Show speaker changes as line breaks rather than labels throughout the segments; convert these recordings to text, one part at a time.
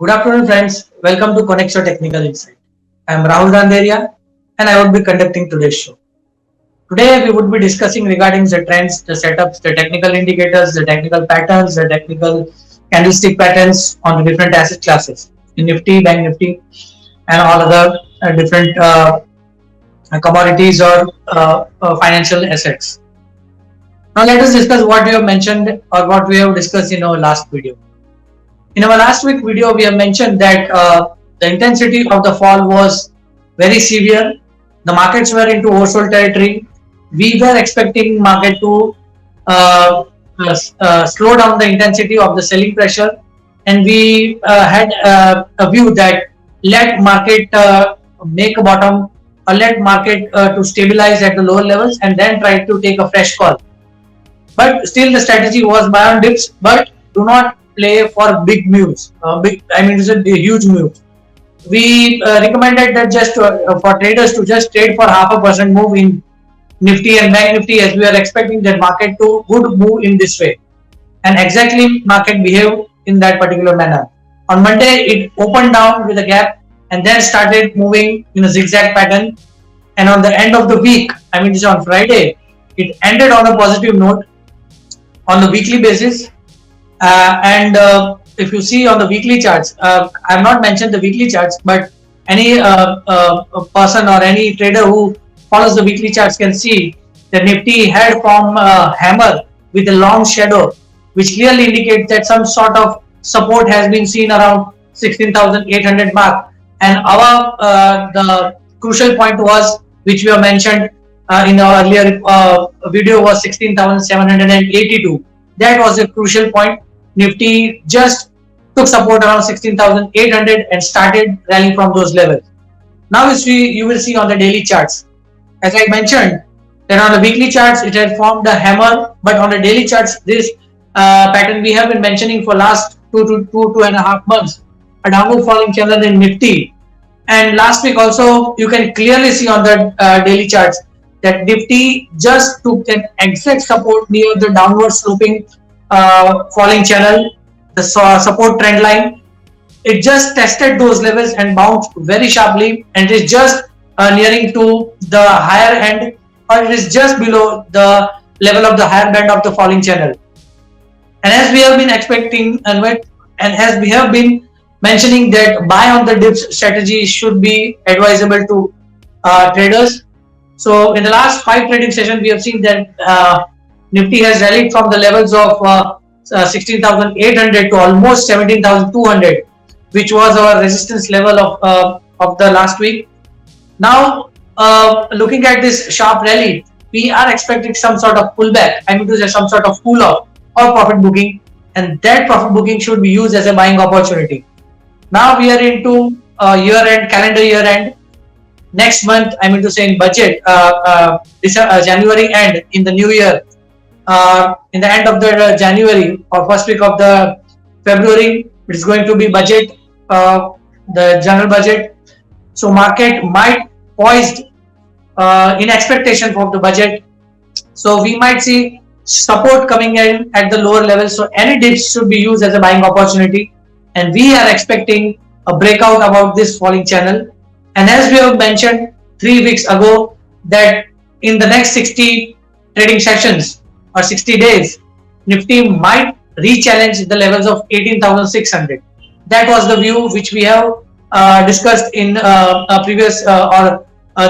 Good afternoon, friends. Welcome to Connexo Technical Insight. I am Rahul Randeria and I would be conducting today's show. Today, we would be discussing regarding the trends, the setups, the technical indicators, the technical patterns, the technical candlestick patterns on the different asset classes in Nifty, Bank Nifty, and all other different commodities or financial assets. Now, let us discuss what we have mentioned or what we have discussed in our last video. In our last week video, we have mentioned that the intensity of the fall was very severe. The markets were into oversold territory. We were expecting market to slow down the intensity of the selling pressure, and we had a view that let market make a bottom or let market to stabilize at the lower levels and then try to take a fresh call. But still, the strategy was buy on dips, but do not play for big moves. It's a huge move. We recommended that just for traders to just trade for 0.5% move in Nifty and Bank Nifty, as we are expecting that market to would move in this way, and exactly market behaved in that particular manner. On Monday, it opened down with a gap and then started moving in a zigzag pattern. And on the end of the week, it's on Friday, it ended on a positive note on the weekly basis. And if you see on the weekly charts, I have not mentioned the weekly charts, but any person or any trader who follows the weekly charts can see that Nifty had formed a hammer with a long shadow, which clearly indicates that some sort of support has been seen around 16,800 mark. And our the crucial point was, which we have mentioned in our earlier video, was 16,782. That was a crucial point. Nifty just took support around 16,800 and started rallying from those levels. Now you will see on the daily charts. As I mentioned, that on the weekly charts it had formed a hammer, but on the daily charts this pattern we have been mentioning for last two and a half months, a downward falling channel in Nifty. And last week also you can clearly see on the daily charts that Nifty just took an exact support near the downward sloping falling channel, the support trend line. It just tested those levels and bounced very sharply, and it is just nearing to the higher end, or it is just below the level of the higher band of the falling channel. And as we have been expecting and as we have been mentioning that buy on the dips strategy should be advisable to traders. So in the last 5 trading sessions, we have seen that Nifty has rallied from the levels of 16,800 to almost 17,200, which was our resistance level of the last week. Now, looking at this sharp rally, we are expecting some sort of pullback. Some sort of cool off or profit booking, and that profit booking should be used as a buying opportunity. Now we are into year-end, calendar year-end. Next month, in budget, January end, in the new year, in the end of the January or first week of the February, it is going to be budget, the general budget. So market might poised in expectation of the budget. So we might see support coming in at the lower level. So any dips should be used as a buying opportunity. And we are expecting a breakout about this falling channel. And as we have mentioned 3 weeks ago, that in the next 60 trading sessions or 60 days, Nifty might re-challenge the levels of 18,600. That was the view which we have discussed in a previous or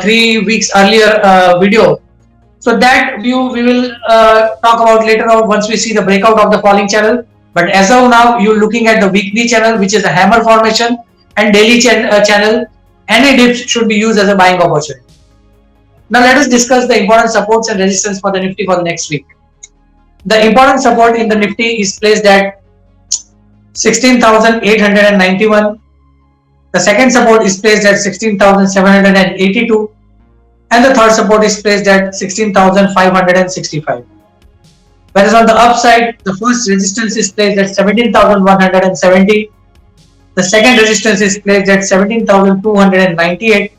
3 weeks earlier video. So that view we will talk about later on once we see the breakout of the falling channel. But as of now, you're looking at the weekly channel, which is a hammer formation, and daily channel. Any dips should be used as a buying opportunity. Now let us discuss the important supports and resistance for the Nifty for the next week. The important support in the Nifty is placed at 16,891. The second support is placed at 16,782. And the third support is placed at 16,565. Whereas on the upside, the first resistance is placed at 17,170. The second resistance is placed at 17,298.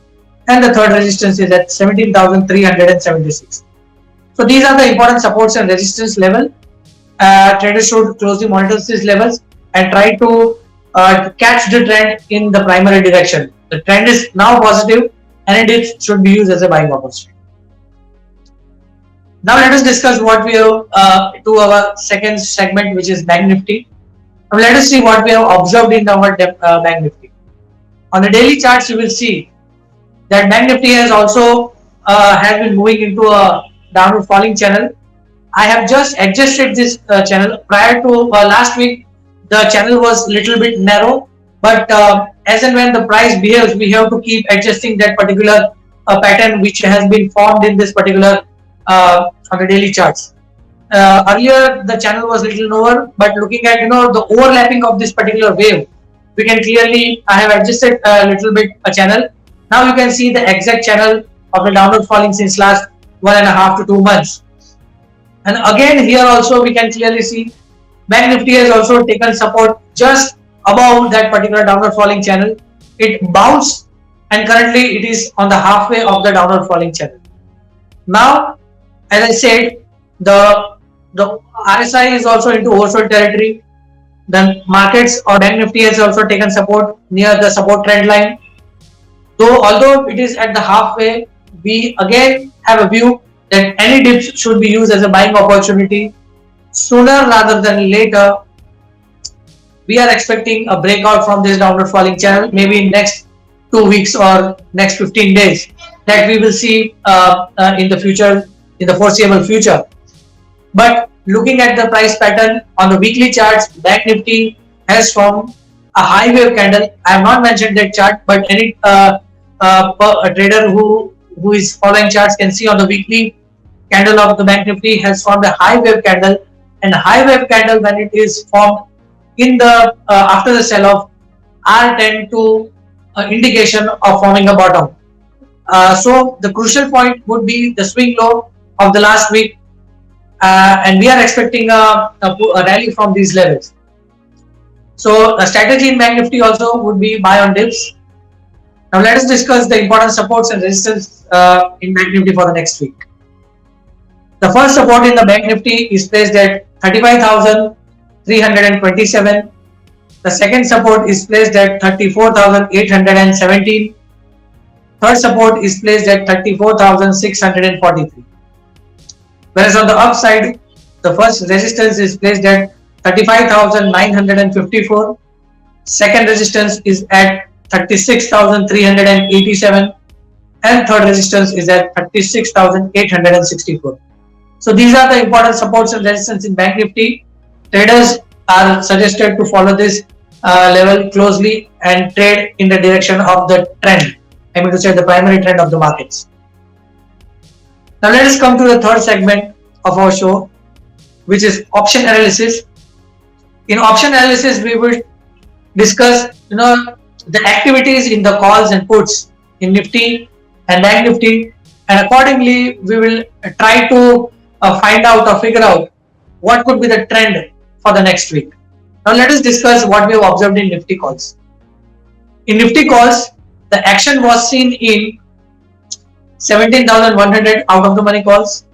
And the third resistance is at 17,376. So these are the important supports and resistance level. Traders should closely monitor these levels and try to catch the trend in the primary direction. The trend is now positive and it should be used as a buying opportunity. Now let us discuss what we have to our second segment, which is Bank Nifty. Now let us see what we have observed in our Bank Nifty. On the daily charts, you will see that Bank Nifty has also has been moving into a downward falling channel. I have just adjusted this channel. Prior to last week, the channel was little bit narrow, but as and when the price behaves, we have to keep adjusting that particular pattern which has been formed in this particular on the daily charts. Earlier the channel was little lower, but looking at the overlapping of this particular wave, we can clearly, I have adjusted a little bit a channel. Now you can see the exact channel of the downward falling since last 1.5 to 2 months. And again here also we can clearly see Bank Nifty has also taken support just above that particular downward falling channel. It bounced and currently it is on the halfway of the downward falling channel. Now, as I said, the RSI is also into oversold territory. The markets or Bank Nifty has also taken support near the support trend line. So although it is at the halfway, we again have a view that any dips should be used as a buying opportunity. Sooner rather than later, we are expecting a breakout from this downward falling channel, maybe in next 2 weeks or next 15 days, that we will see in the future, in the foreseeable future. But looking at the price pattern on the weekly charts, Bank Nifty has formed a high wave candle. I have not mentioned that chart, but any a trader who is following charts can see on the weekly candle of the Bank Nifty has formed a high wave candle, and a high wave candle, when it is formed in the after the sell off, are tend to indication of forming a bottom. So the crucial point would be the swing low of the last week, and we are expecting a rally from these levels. So a strategy in Bank Nifty also would be buy on dips. Now let us discuss the important supports and resistance in Bank Nifty for the next week. The first support in the Bank Nifty is placed at 35,327. The second support is placed at 34,817. Third support is placed at 34,643. Whereas on the upside, the first resistance is placed at 35,954. Second resistance is at 36,387. And third resistance is at 36,864. So these are the important supports and resistance in Bank Nifty. Traders are suggested to follow this level closely and trade in the direction of the trend. I mean to say the primary trend of the markets. Now let us come to the third segment of our show, which is option analysis. In option analysis, we will discuss the activities in the calls and puts in Nifty and Bank Nifty, and accordingly we will try to find out or figure out what could be the trend for the next week. Now let us discuss what we have observed in Nifty calls. In Nifty calls, the action was seen in 17,100 out of the money calls,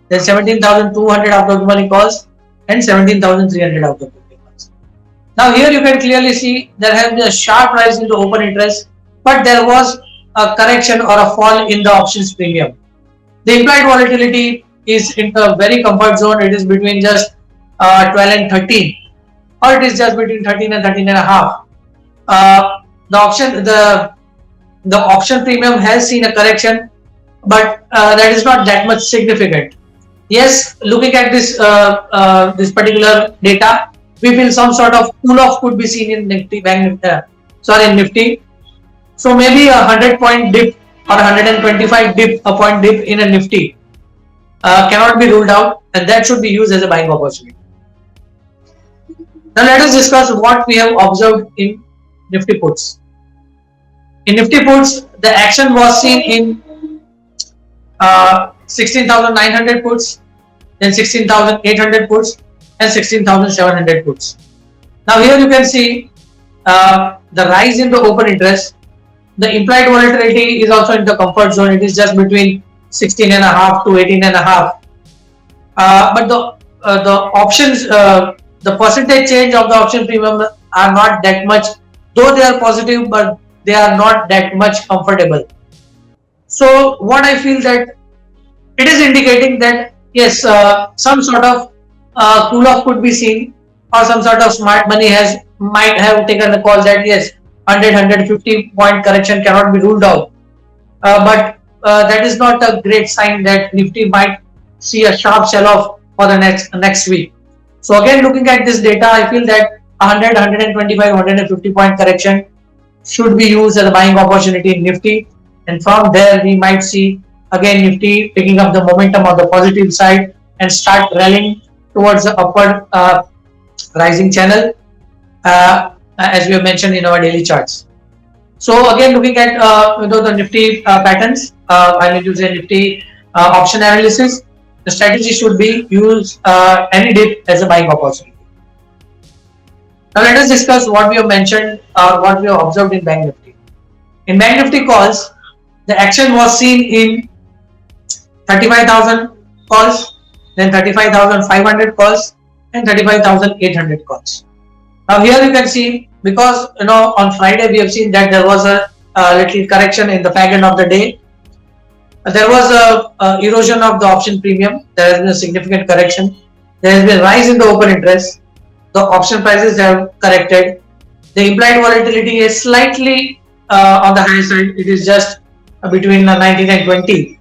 then 17,200 out of the money calls, and 17,300 out of the money calls. Now here you can clearly see there has been a sharp rise in the open interest, but there was a correction or a fall in the options premium. The implied volatility is in a very comfort zone. It is between just 12 and 13, or it is just between 13 and 13 and a half. The option premium has seen a correction, but that is not that much significant. Yes, looking at this this particular data, we feel some sort of cool off could be seen in Nifty, in Nifty. So maybe a 100-point dip or 125 point dip in a Nifty cannot be ruled out, and that should be used as a buying opportunity. Now let us discuss what we have observed in Nifty puts. In Nifty puts, the action was seen in 16,900 puts, then 16,800 puts, and 16,700 puts. Now here you can see the rise in the open interest. The implied volatility is also in the comfort zone. It is just between 16.5 to 18.5. But the options, the percentage change of the option premium are not that much, though they are positive, but they are not that much comfortable. So what I feel that it is indicating that yes, some sort of cool off could be seen, or some sort of smart money has might have taken a call that yes, 100 point correction cannot be ruled out. But that is not a great sign that Nifty might see a sharp sell off for the next week. So again, looking at this data, I feel that 100, 125, 150 point correction should be used as a buying opportunity in Nifty, and from there we might see again Nifty picking up the momentum on the positive side and start rallying towards the upward rising channel, as we have mentioned in our daily charts. So again, looking at the Nifty patterns, I mean to say Nifty option analysis, the strategy should be use any dip as a buying opportunity. Now let us discuss what we have mentioned or what we have observed in Bank Nifty. In Bank Nifty calls, the action was seen in 35,000 calls, then 35,500 calls, and 35,800 calls. Now here you can see, because on Friday we have seen that there was a little correction in the fag end of the day. There was a erosion of the option premium. There has been a significant correction. There has been a rise in the open interest. The option prices have corrected. The implied volatility is slightly on the high side. It is just between 19 and 20.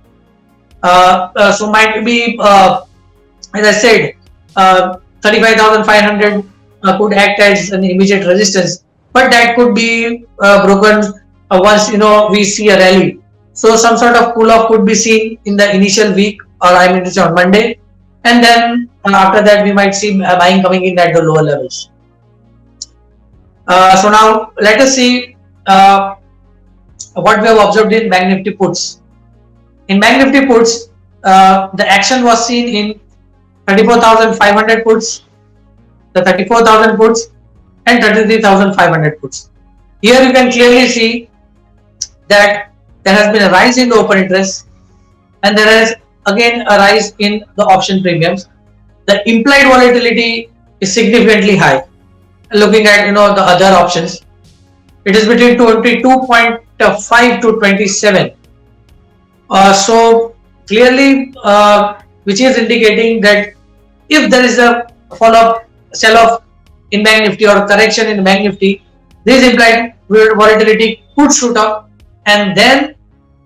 So might be, as I said, 35,500 could act as an immediate resistance, but that could be broken once we see a rally. So some sort of cool off could be seen in the initial week, or I mean to say on Monday, and then after that we might see buying coming in at the lower levels. So now let us see what we have observed in Bank Nifty puts. In Bank Nifty puts, the action was seen in 34,500 puts, the 34,000 puts, and 33,500 puts. Here you can clearly see that there has been a rise in the open interest, and there is again a rise in the option premiums. The implied volatility is significantly high. Looking at the other options, it is between 22.5 to 27. So clearly, which is indicating that if there is a follow-up sell-off in Bank Nifty or correction in Bank Nifty, this implied volatility could shoot up, and then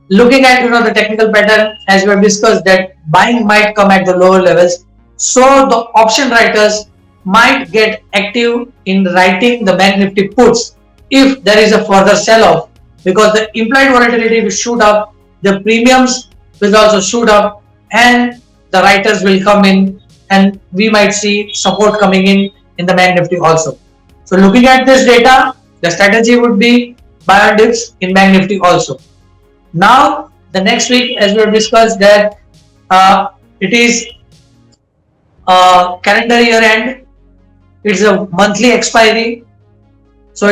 looking at the technical pattern, as we have discussed, that buying might come at the lower levels. So the option writers might get active in writing the Bank Nifty puts if there is a further sell-off, because the implied volatility will shoot up, the premiums will also shoot up, and the writers will come in, and we might see support coming in the Bank Nifty also. So looking at this data, the strategy would be buy on dips in Bank Nifty also. Now the next week, as we have discussed, that it is calendar year end, it's a monthly expiry. So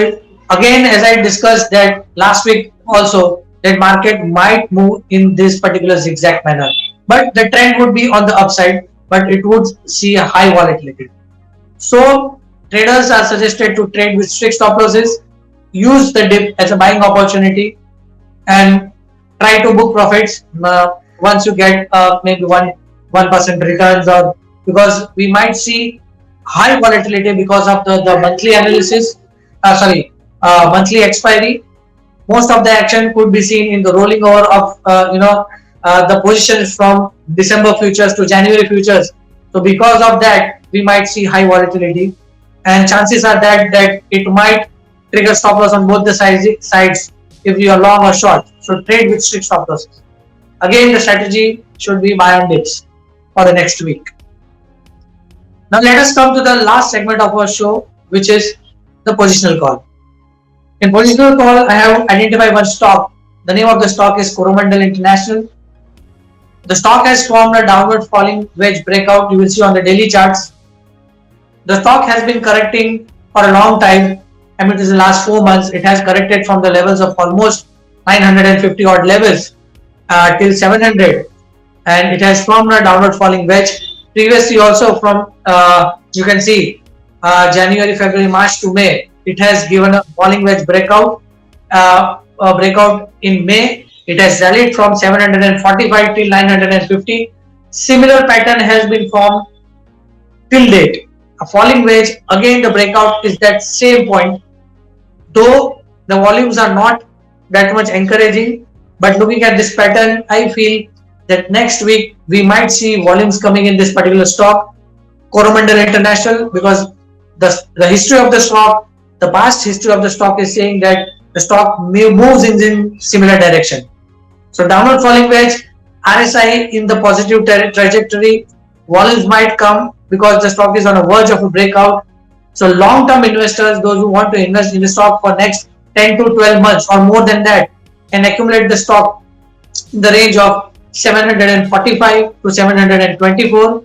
again, as I discussed that last week also, that market might move in this particular zigzag manner, but the trend would be on the upside, but it would see a high volatility. So traders are suggested to trade with strict stop losses, use the dip as a buying opportunity, and try to book profits once you get maybe 1% returns, or because we might see high volatility because of the monthly analysis, monthly expiry. Most of the action could be seen in the rolling over of the positions from December futures to January futures. So because of that, we might see high volatility, and chances are that it might trigger stop loss on both the sides if you are long or short. So trade with strict stop losses. Again, the strategy should be buy on dips for the next week. Now let us come to the last segment of our show, which is the positional call. In positional call, I have identified one stock. The name of the stock is Coromandel International. The stock has formed a downward falling wedge breakout. You will see on the daily charts. The stock has been correcting for a long time. I mean, it is the last 4 months. It has corrected from the levels of almost 950 odd levels till 700, and it has formed a downward falling wedge. Previously, also from you can see January, February, March to May, it has given a falling wedge breakout. Breakout in May. It has rallied from 745 till 950. Similar pattern has been formed till date. A falling wedge, again the breakout is that same point, though the volumes are not that much encouraging, but looking at this pattern, I feel that next week we might see volumes coming in this particular stock, Coromandel International, because the history of the stock, the past history of the stock is saying that the stock moves in similar direction. So downward falling wedge, RSI in the positive trajectory, volumes might come because the stock is on a verge of a breakout. So long-term investors, those who want to invest in the stock for next 10 to 12 months or more than that, can accumulate the stock in the range of 745 to 724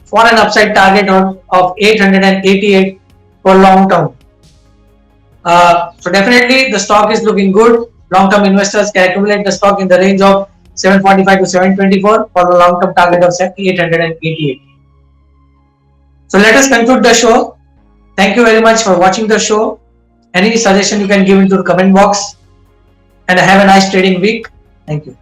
for an upside target of 888 for long term. So definitely the stock is looking good. Long-term investors can accumulate the stock in the range of 745 to 724 for a long-term target of 888. So let us conclude the show. Thank you very much for watching the show. Any suggestion you can give into the comment box. And have a nice trading week. Thank you.